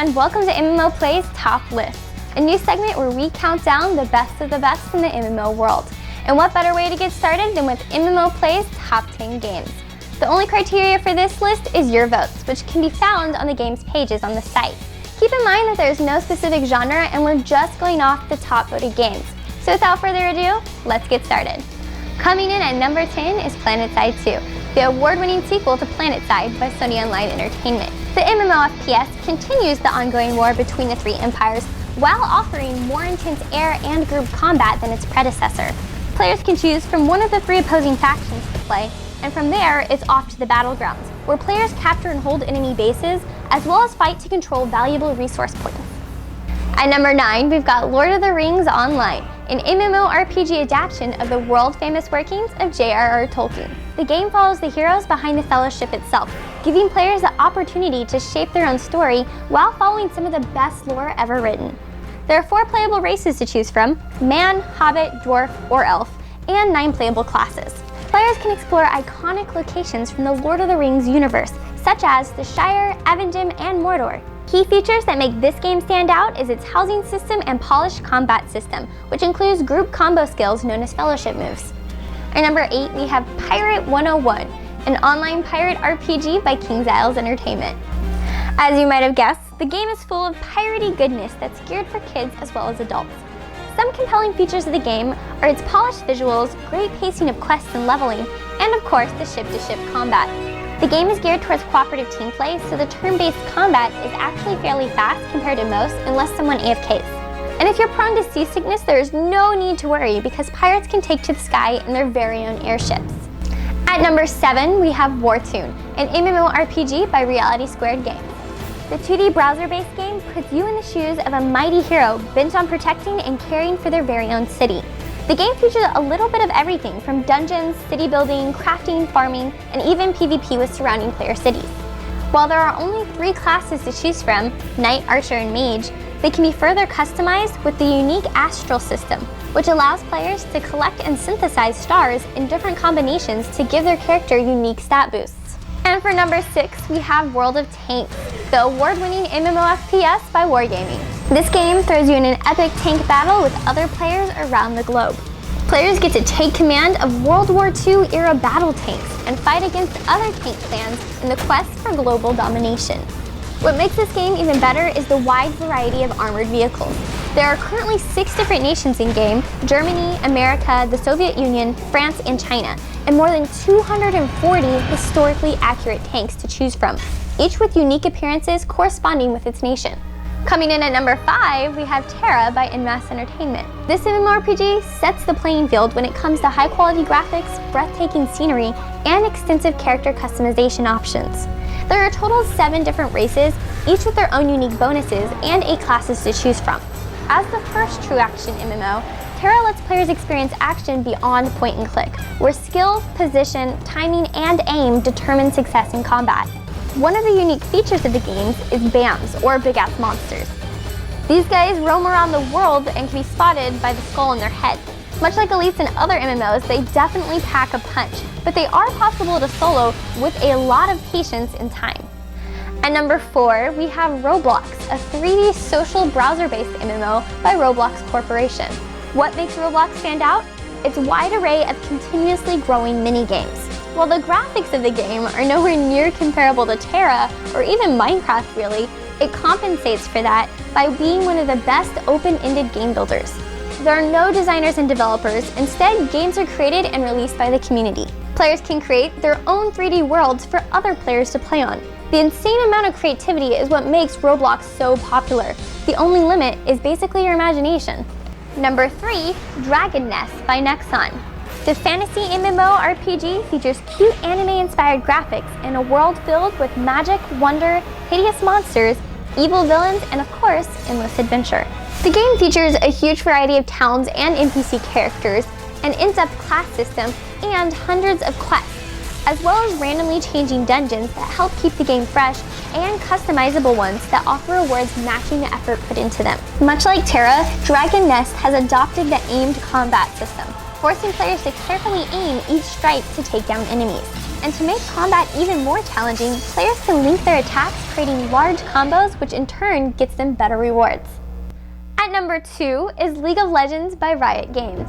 everyone, welcome to MMO Play's Top List, a new segment where we count down the best of the best in the MMO world. And what better way to get started than with MMO Play's Top 10 games. The only criteria for this list is your votes, which can be found on the game's pages on the site. Keep in mind that there is no specific genre and we're just going off the top voted games. So without further ado, let's get started. Coming in at number 10 is PlanetSide 2, the award-winning sequel to PlanetSide by Sony Online Entertainment. The MMO FPS continues the ongoing war between the three empires while offering more intense air and group combat than its predecessor. Players can choose from one of the three opposing factions to play, and from there it's off to the battlegrounds, where players capture and hold enemy bases, as well as fight to control valuable resource points. At number 9, we've got Lord of the Rings Online, an MMORPG adaptation of the world-famous workings of J.R.R. Tolkien. The game follows the heroes behind the Fellowship itself, giving players the opportunity to shape their own story while following some of the best lore ever written. There are 4 playable races to choose from: man, hobbit, dwarf, or elf, and 9 playable classes. Players can explore iconic locations from the Lord of the Rings universe, such as the Shire, Avengim, and Mordor. Key features that make this game stand out is its housing system and polished combat system, which includes group combo skills known as Fellowship moves. At number 8, we have Pirate 101, an online pirate RPG by King's Isles Entertainment. As you might have guessed, the game is full of piratey goodness that's geared for kids as well as adults. Some compelling features of the game are its polished visuals, great pacing of quests and leveling, and of course the ship-to-ship combat. The game is geared towards cooperative team play, so the turn-based combat is actually fairly fast compared to most unless someone AFKs. And if you're prone to seasickness, there is no need to worry because pirates can take to the sky in their very own airships. At number 7, we have Wartune, an MMORPG by Reality Squared Games. The 2D browser-based game puts you in the shoes of a mighty hero bent on protecting and caring for their very own city. The game features a little bit of everything from dungeons, city building, crafting, farming, and even PvP with surrounding player cities. While there are only 3 classes to choose from, Knight, Archer, and Mage, they can be further customized with the unique Astral system, which allows players to collect and synthesize stars in different combinations to give their character unique stat boosts. And for number 6, we have World of Tanks, the award-winning MMO FPS by Wargaming. This game throws you in an epic tank battle with other players around the globe. Players get to take command of World War II era battle tanks and fight against other tank clans in the quest for global domination. What makes this game even better is the wide variety of armored vehicles. There are currently 6 different nations in game: Germany, America, the Soviet Union, France, and China, and more than 240 historically accurate tanks to choose from, each with unique appearances corresponding with its nation. Coming in at number 5, we have TERA by Inmass Entertainment. This MMORPG sets the playing field when it comes to high-quality graphics, breathtaking scenery, and extensive character customization options. There are a total of 7 different races, each with their own unique bonuses, and 8 classes to choose from. As the first true action MMO, TERA lets players experience action beyond point and click, where skill, position, timing, and aim determine success in combat. One of the unique features of the games is BAMs, or big-ass monsters. These guys roam around the world and can be spotted by the skull on their head. Much like Elites and other MMOs, they definitely pack a punch, but they are possible to solo with a lot of patience and time. At number 4, we have Roblox, a 3D social browser-based MMO by Roblox Corporation. What makes Roblox stand out? Its wide array of continuously growing mini-games. While the graphics of the game are nowhere near comparable to TERA, or even Minecraft really, it compensates for that by being one of the best open-ended game builders. There are no designers and developers, instead games are created and released by the community. Players can create their own 3D worlds for other players to play on. The insane amount of creativity is what makes Roblox so popular. The only limit is basically your imagination. Number 3, Dragon Nest by Nexon. The fantasy MMORPG features cute anime-inspired graphics in a world filled with magic, wonder, hideous monsters, evil villains, and of course, endless adventure. The game features a huge variety of towns and NPC characters, an in-depth class system, and hundreds of quests, as well as randomly changing dungeons that help keep the game fresh, and customizable ones that offer rewards matching the effort put into them. Much like TERA, Dragon Nest has adopted the aimed combat system, forcing players to carefully aim each strike to take down enemies. And to make combat even more challenging, players can link their attacks, creating large combos, which in turn gets them better rewards. At number 2 is League of Legends by Riot Games.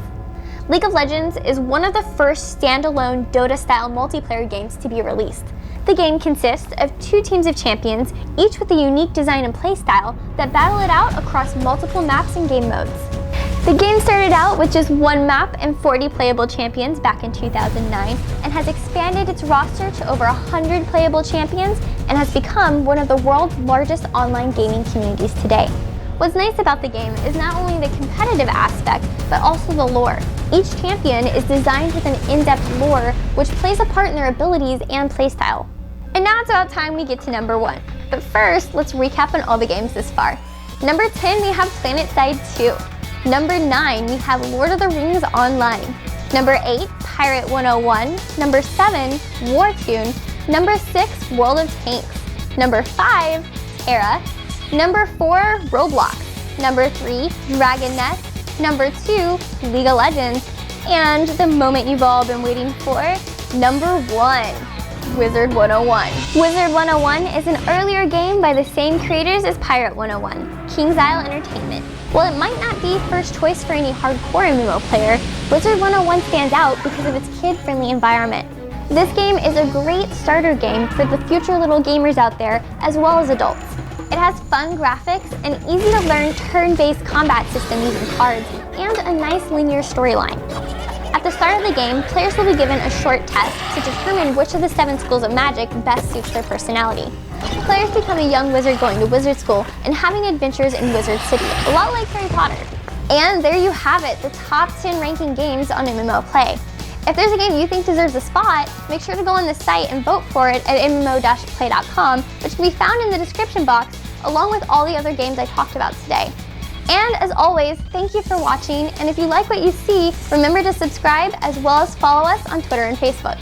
League of Legends is one of the first standalone Dota-style multiplayer games to be released. The game consists of 2 teams of champions, each with a unique design and playstyle that battle it out across multiple maps and game modes. The game started out with just 1 map and 40 playable champions back in 2009 and has expanded its roster to over 100 playable champions and has become one of the world's largest online gaming communities today. What's nice about the game is not only the competitive aspect, but also the lore. Each champion is designed with an in-depth lore, which plays a part in their abilities and playstyle. And now it's about time we get to number 1. But first, let's recap on all the games this far. Number 10, we have PlanetSide 2. Number 9, we have Lord of the Rings Online. Number 8, Pirate 101. Number 7, Wartune. Number 6, World of Tanks. Number 5, TERA. Number 4, Roblox. Number 3, Dragon Nest. Number 2, League of Legends. And the moment you've all been waiting for, number 1, Wizard 101. Wizard 101 is an earlier game by the same creators as Pirate 101, King's Isle Entertainment. While it might not be first choice for any hardcore MMO player, Wizard 101 stands out because of its kid-friendly environment. This game is a great starter game for the future little gamers out there, as well as adults. It has fun graphics, an easy-to-learn turn-based combat system using cards, and a nice linear storyline. At the start of the game, players will be given a short test to determine which of the 7 schools of magic best suits their personality. Players become a young wizard going to wizard school and having adventures in Wizard City, a lot like Harry Potter. And there you have it, the top 10 ranking games on MMO Play. If there's a game you think deserves a spot, make sure to go on the site and vote for it at mmo-play.com, which can be found in the description box, along with all the other games I talked about today. And as always, thank you for watching, and if you like what you see, remember to subscribe as well as follow us on Twitter and Facebook.